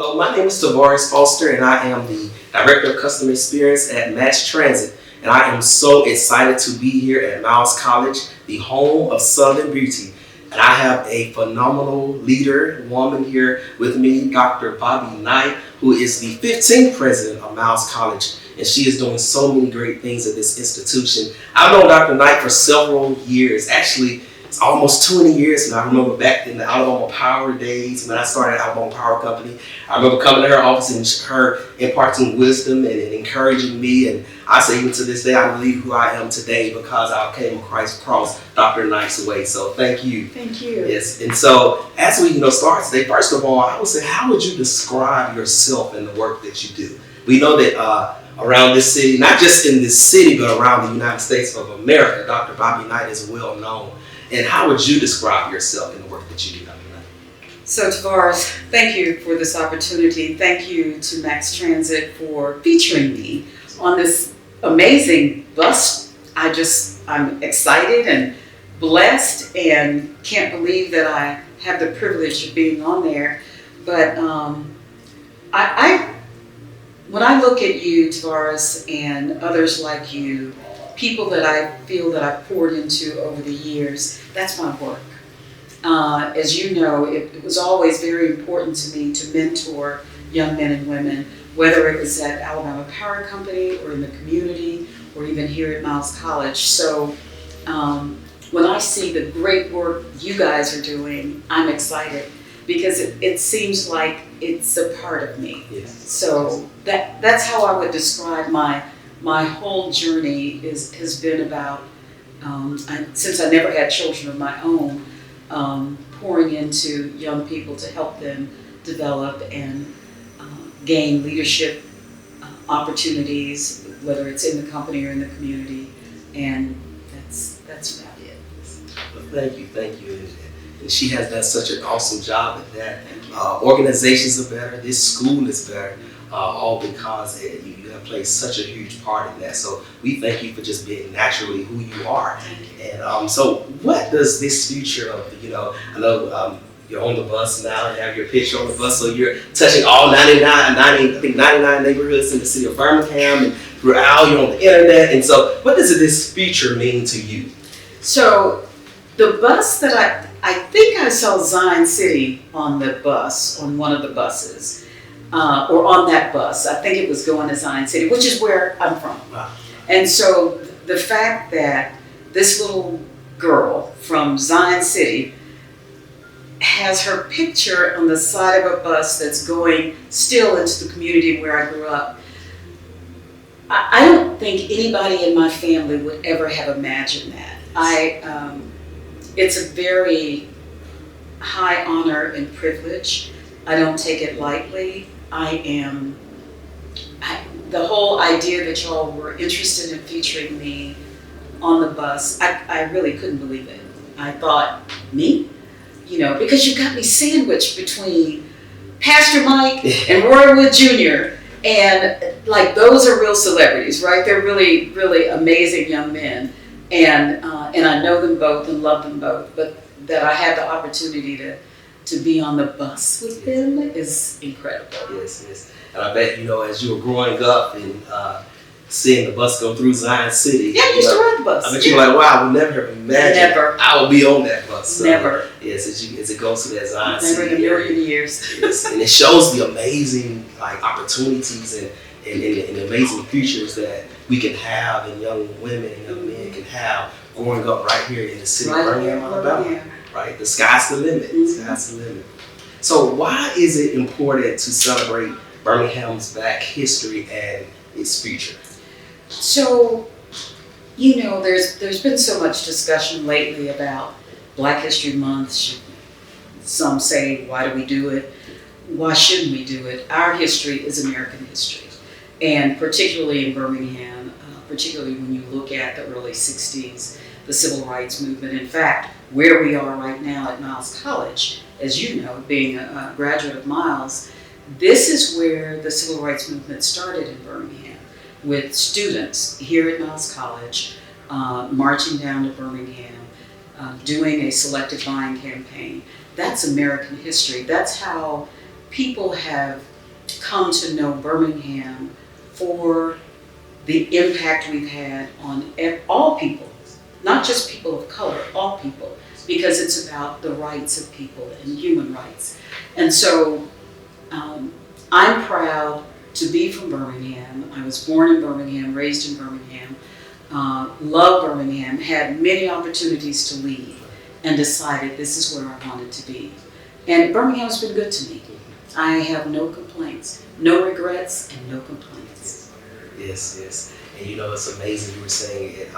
Hello, my name is Tavares Foster, and I am the Director of Customer Experience at Mass Transit. And I am so excited to be here at Miles College, the home of Southern Beauty. And I have a phenomenal leader, woman here with me, Dr. Bobbie Knight, who is the 15th president of Miles College. And she is doing so many great things at this institution. I've known Dr. Knight for several years. Actually, it's almost 20 years now. I remember back in the Alabama Power days when I started Alabama Power Company. I remember coming to her office and her imparting wisdom and encouraging me. And I say even to this day, I believe who I am today because I came across Dr. Knight's way. So thank you. Thank you. Yes. And so as we start today, first of all, I would say, how would you describe yourself and the work that you do? We know that around this city, not just in this city, but around the United States of America, Dr. Bobbie Knight is well known. And how would you describe yourself and the work that you do, Dr. Knight? So Tavares, thank you for this opportunity. Thank you to Max Transit for featuring me on this amazing bus. I'm excited and blessed and can't believe that I have the privilege of being on there. But when I look at you, Tavares, and others like you, people that I feel that I've poured into over the years, that's my work. As you know, it was always very important to me to mentor young men and women, whether it was at Alabama Power Company or in the community or even here at Miles College. So when I see the great work you guys are doing, I'm excited because it seems like it's a part of me. Yes. So that's how I would describe my whole journey has been about, since I never had children of my own, pouring into young people to help them develop and gain leadership opportunities, whether it's in the company or in the community, and that's about it. Well, thank you. And she has done such an awesome job at that. Organizations are better, this school is better, all because you have played such a huge part in that. So we thank you for just being naturally who you are. And so what does this future of, I know you're on the bus now and have your picture on the bus, so you're touching all 99 neighborhoods in the city of Birmingham and throughout, you're on the internet. And so what does this future mean to you? So the bus that I think I saw Zion City on the bus, on one of the buses, or on that bus. I think it was going to Zion City, which is where I'm from. Wow. And so the fact that this little girl from Zion City has her picture on the side of a bus that's going still into the community where I grew up, I don't think anybody in my family would ever have imagined that. It's a very high honor and privilege. I don't take it lightly. The whole idea that y'all were interested in featuring me on the bus, I really couldn't believe it. I thought, me? Because you got me sandwiched between Pastor Mike and Roy Wood Jr. And those are real celebrities, right? They're really, really amazing young men. And I know them both and love them both, but that I had the opportunity to be on the bus with them is incredible. Yes. And I bet, as you were growing up and seeing the bus go through Zion City. Yeah, I used to ride the bus. I bet you were like, wow, I would never have imagined I would be on that bus. So, never. Yes, as it goes to that Zion Never City. in a million years. Yes, and it shows the amazing opportunities and amazing futures that we can have and young women and young men can have growing up right here in the city of Birmingham, Alabama. Right? The sky's the limit. Mm-hmm. The sky's the limit. So why is it important to celebrate Birmingham's Black history and its future? So, there's been so much discussion lately about Black History Month. Some say, why do we do it? Why shouldn't we do it? Our history is American history. And particularly in Birmingham, particularly when you look at the early 60s, the civil rights movement. In fact, where we are right now at Miles College, as you know, being a graduate of Miles, this is where the civil rights movement started in Birmingham, with students here at Miles College marching down to Birmingham, doing a selective buying campaign. That's American history. That's how people have come to know Birmingham for the impact we've had on all people, not just people of color, all people, because it's about the rights of people and human rights. And so I'm proud to be from Birmingham. I was born in Birmingham, raised in Birmingham, loved Birmingham, had many opportunities to leave, and decided this is where I wanted to be. And Birmingham's been good to me. I have no complaints, no regrets, and no complaints. Yes, yes. And you know, it's amazing you were saying it,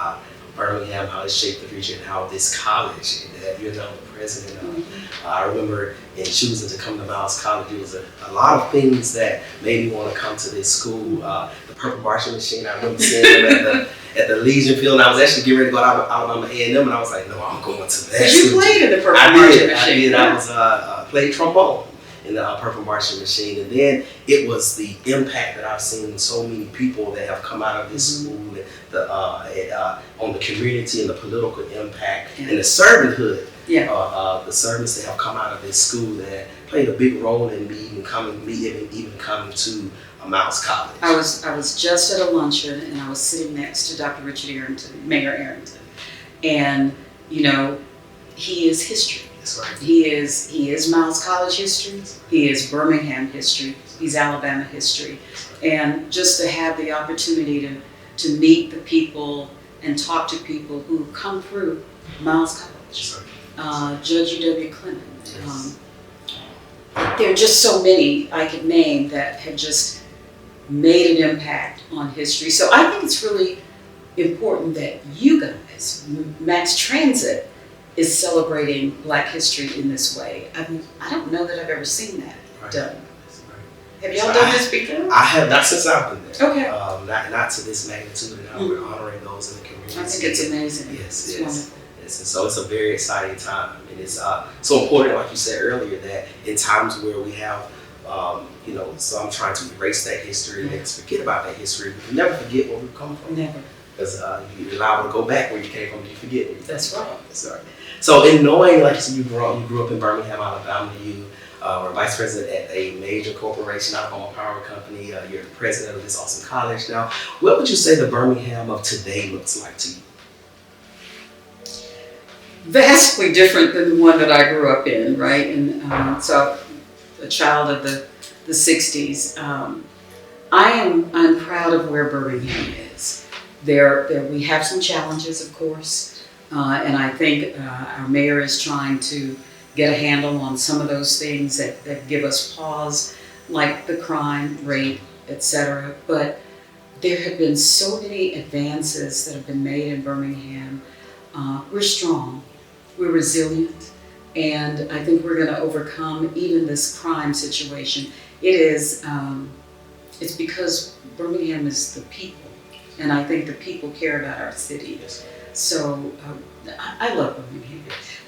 Birmingham, how it shaped the region, how this college, and that you're now the president of. I remember in choosing to come to Miles College, it was a lot of things that made me want to come to this school. The purple marching machine, I remember seeing them at the Legion Field, and I was actually getting ready to go out on my A&M, and I was like, no, I'm going to that. You played in the purple marching machine. I did. I was played trombone in the purple marching machine, and then it was the impact that I've seen so many people that have come out of this school, and on the community and the political impact and the servanthood, the servants that have come out of this school that played a big role in me even coming to Miles College. I was just at a luncheon, and I was sitting next to Dr. Richard Arrington, Mayor Arrington, and you know, he is history. That's right. He is Miles College history. He is Birmingham history. He's Alabama history. And just to have the opportunity to meet the people and talk to people who come through Miles College, Judge U.W. Clement. There are just so many I could name that have just made an impact on history. So I think it's really important that you guys, Mass Transit, is celebrating Black history in this way. I don't know that I've ever seen that done. Have y'all done this before? I have, not since I've been there. Okay. Not to this magnitude, and we're honoring those in the community. I think it's amazing. Yes, it's wonderful. Yes, and so it's a very exciting time, and it's so important, like you said earlier, that in times where we have, so I'm trying to erase that history and forget about that history. We can never forget where we've come from. Never. Because you're liable to go back where you came from, you forget where you came That's from. right. That's right. So in knowing, like you said, you grew up in Birmingham, Alabama, you were vice president at a major corporation, Alabama Power Company. You're the president of this awesome college now. What would you say the Birmingham of today looks like to you? Vastly different than the one that I grew up in, right? And so, a child of the 60s. I'm proud of where Birmingham is. We have some challenges, of course. And I think our mayor is trying to get a handle on some of those things that give us pause, like the crime rate, etc. But there have been so many advances that have been made in Birmingham. We're strong, we're resilient, and I think we're going to overcome even this crime situation. It's because Birmingham is the people, and I think the people care about our city. So I love Birmingham.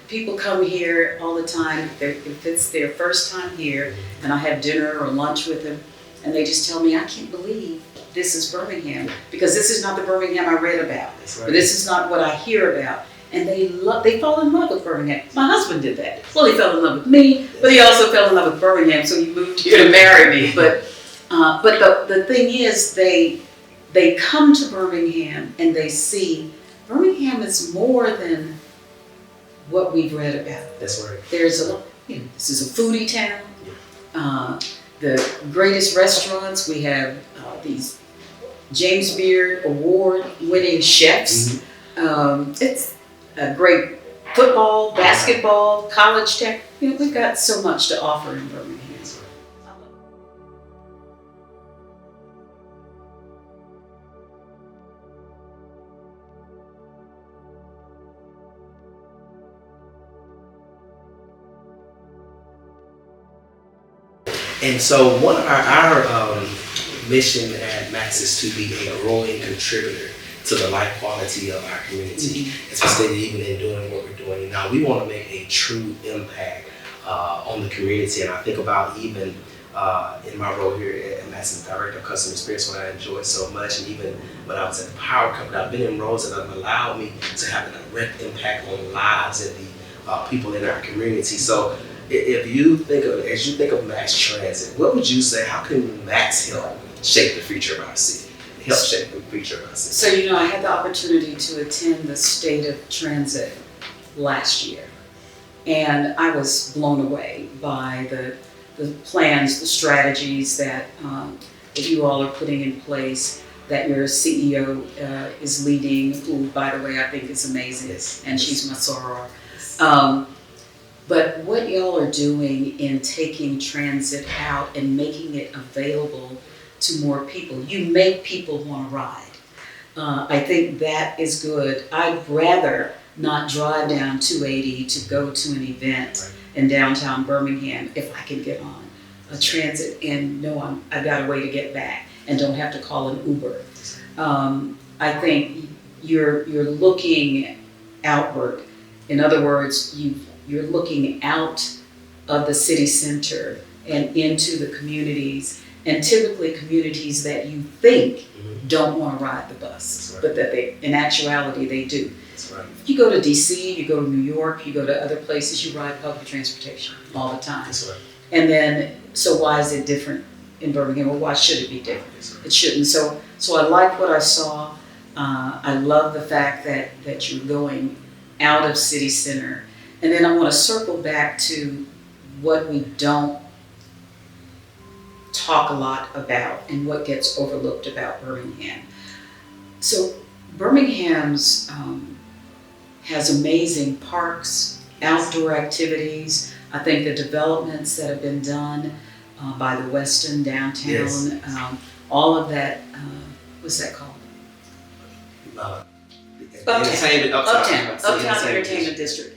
People come here all the time, if it's their first time here, and I have dinner or lunch with them, and they just tell me, I can't believe this is Birmingham, because this is not the Birmingham I read about, or this is not what I hear about. And they fall in love with Birmingham. My husband did that. Well, he fell in love with me, but he also fell in love with Birmingham, so he moved here to marry me. But the thing is, they come to Birmingham and they see Birmingham is more than what we've read about. That's right. There's this is a foodie town. The greatest restaurants. We have these James Beard award-winning chefs. It's a great football, basketball, college tech. We've got so much to offer in Birmingham. And so one of our mission at Max is to be a growing contributor to the life quality of our community, as we stated even in doing what we're doing now. We want to make a true impact on the community, and I think about even in my role here at Max as Director of Customer Experience, what I enjoy so much, and even when I was at the Power Company, I've been in roles that have allowed me to have a direct impact on lives and the people in our community. So if you think of, as you think of mass transit, what would you say, how can mass help shape the future of our city? Help shape the future of our city? So, I had the opportunity to attend the State of Transit last year, and I was blown away by the plans, the strategies that you all are putting in place, that your CEO is leading, who, by the way, I think is amazing, Yes. and she's my soror. But what y'all are doing in taking transit out and making it available to more people, you make people want to ride. I think that is good. I'd rather not drive down 280 to go to an event in downtown Birmingham if I can get on a transit and know I've got a way to get back and don't have to call an Uber. I think you're looking outward. In other words, you're looking out of the city center and into the communities, and typically communities that you think don't want to ride the bus, but that in actuality they do. You go to DC, you go to New York, you go to other places, you ride public transportation all the time. And then, so why is it different in Birmingham? Well, why should it be different? It shouldn't. So I like what I saw. I love the fact that you're going out of city center. And then I want to circle back to what we don't talk a lot about and what gets overlooked about Birmingham. So Birmingham's has amazing parks, outdoor activities. I think the developments that have been done by the Westin downtown, all of that, what's that called? Uptown Entertainment District.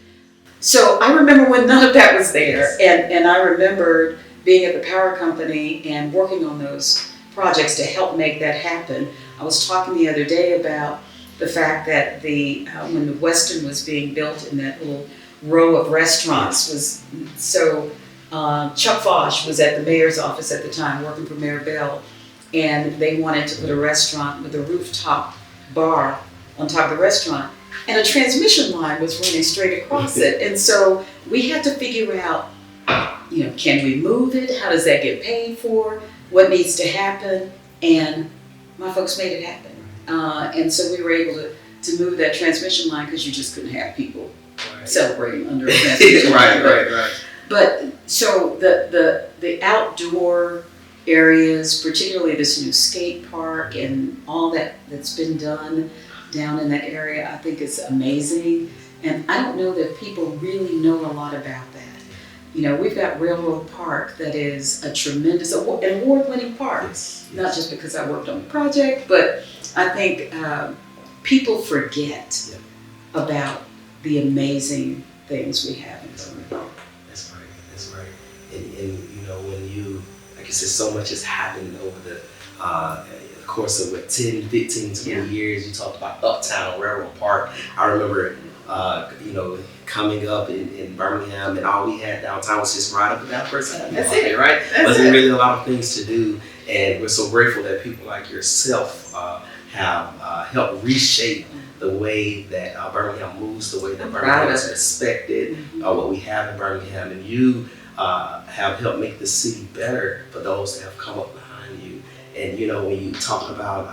So I remember when none of that was there, and I remembered being at the power company and working on those projects to help make that happen. I was talking the other day about the fact that when the Westin was being built in that little row of restaurants was so. Chuck Fosh was at the mayor's office at the time, working for Mayor Bell, and they wanted to put a restaurant with a rooftop bar on top of the restaurant, and a transmission line was running straight across it. And so we had to figure out, can we move it? How does that get paid for? What needs to happen? And my folks made it happen. And so we were able to move that transmission line, because you just couldn't have people celebrating under a transmission line. Right. But so the outdoor areas, particularly this new skate park and all that's been done down in that area, I think is amazing. And I don't know that people really know a lot about that. We've got Railroad Park that is a tremendous, an award-winning park. Not just because I worked on the project, but I think people forget about the amazing things we have in Birmingham. That's right. And when you, like you said, so much has happened over the course of 10, 15, 20 years. You talked about Uptown, Railroad Park. I remember, coming up in Birmingham, and all we had downtown was just right up and down First Avenue. That's it, right? That's Wasn't it. really a lot of things to do, and we're so grateful that people like yourself have helped reshape the way that Birmingham moves, the way that Birmingham is respected, what we have in Birmingham, and you have helped make the city better for those that have come up behind you. And when you talk about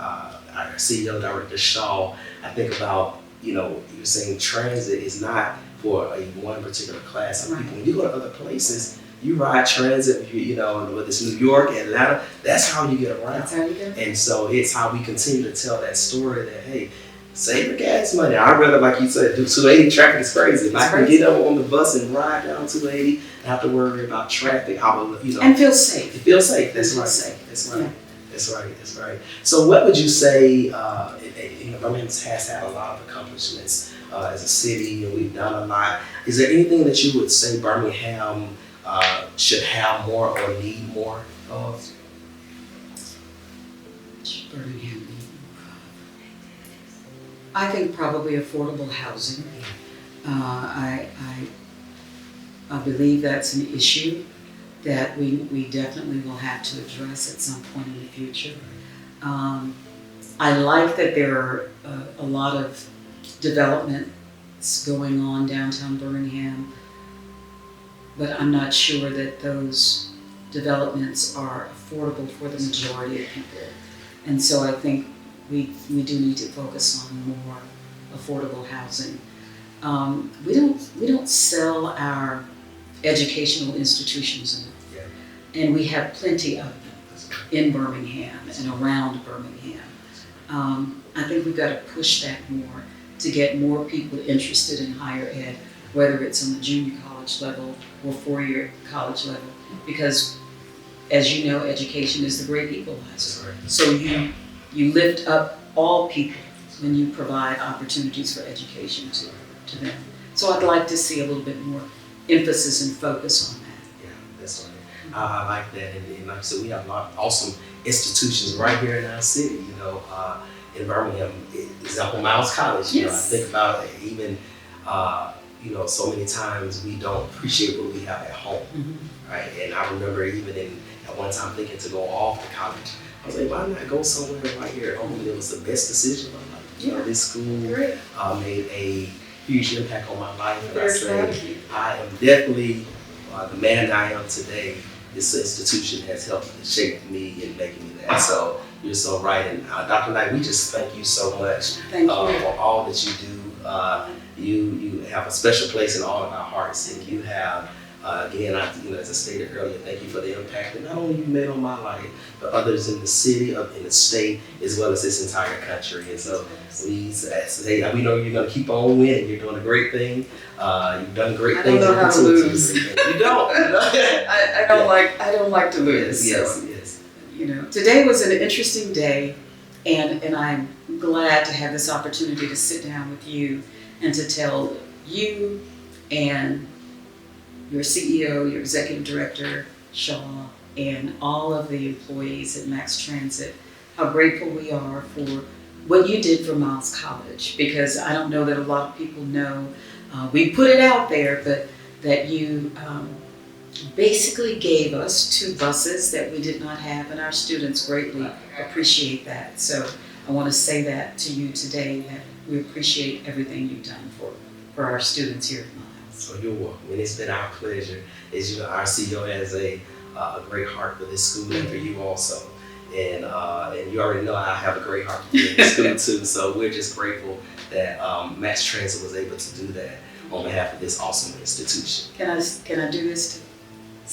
our CEO, Director Shaw, I think about, you're saying transit is not for one particular class of people. When you go to other places, you ride transit, whether it's New York, Atlanta, that's how you get around. That's how you get. And so it's how we continue to tell that story that, hey, save your gas money. I'd rather, like you said, do 280. Traffic is crazy. If I can get up on the bus and ride down 280 and have to worry about traffic, I will, And feel safe. Feel safe. That's right. So what would you say, Birmingham has had a lot of accomplishments as a city, and we've done a lot. Is there anything that you would say Birmingham should have more or need more of? Birmingham. I think probably affordable housing. I believe that's an issue that we definitely will have to address at some point in the future. I like that there are a lot of developments going on downtown Birmingham. but I'm not sure that those developments are affordable for the majority of people. And so I think we do need to focus on more affordable housing. We don't sell our educational institutions enough, and we have plenty of them in Birmingham and around Birmingham. I think we've got to push that more to get more people interested in higher ed, whether it's on the junior college level or four-year college level, because as you know, education is the great equalizer. So you lift up all people when you provide opportunities for education to them. So I'd like to see a little bit more emphasis and focus on that. Yeah, that's right. I like that, and like I said, we have a lot of awesome institutions right here in our city. In Birmingham, example, Miles College. I think about it, even so many times we don't appreciate what we have at home, right? And I remember even at one time thinking to go off to college. I was like, why not go somewhere right here at home? And it was the best decision of my life. This school made a huge impact on my life, and I say I am definitely the man that I am today. This institution has helped shape me and making me that. So you're so right. And Dr. Knight, we just thank you so much for all that you do. You have a special place in all of our hearts, and you have, again, as I stated earlier, thank you for the impact that not only you made on my life, but others in the city, in the state, as well as this entire country. And so we know you're going to keep on winning. You're doing a great thing. You've done great things. I don't know how to lose. You don't. I don't like to lose. Yes. Today was an interesting day, and I'm glad to have this opportunity to sit down with you and to tell you and your CEO, your executive director, Shaw, and all of the employees at Max Transit, how grateful we are for what you did for Miles College, because I don't know that a lot of people know. We put it out there, but that you basically gave us 2 buses that we did not have, and our students greatly appreciate that. So I want to say that to you today, that we appreciate everything you've done for our students here at Miles. So you're welcome, and it's been our pleasure. As you know, our CEO has a great heart for this school and for you also. And you already know I have a great heart for this school too. So we're just grateful that Max Transit was able to do that on behalf of this awesome institution. Can I do this too?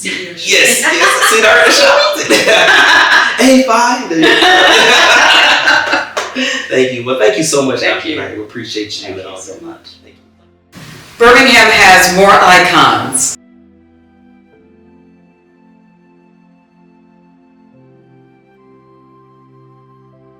Yes. I see the Hey, fine. Thank you. Well, thank you so much, Dr. Knight. We appreciate you. Thank you so much. Thank you. Birmingham has more icons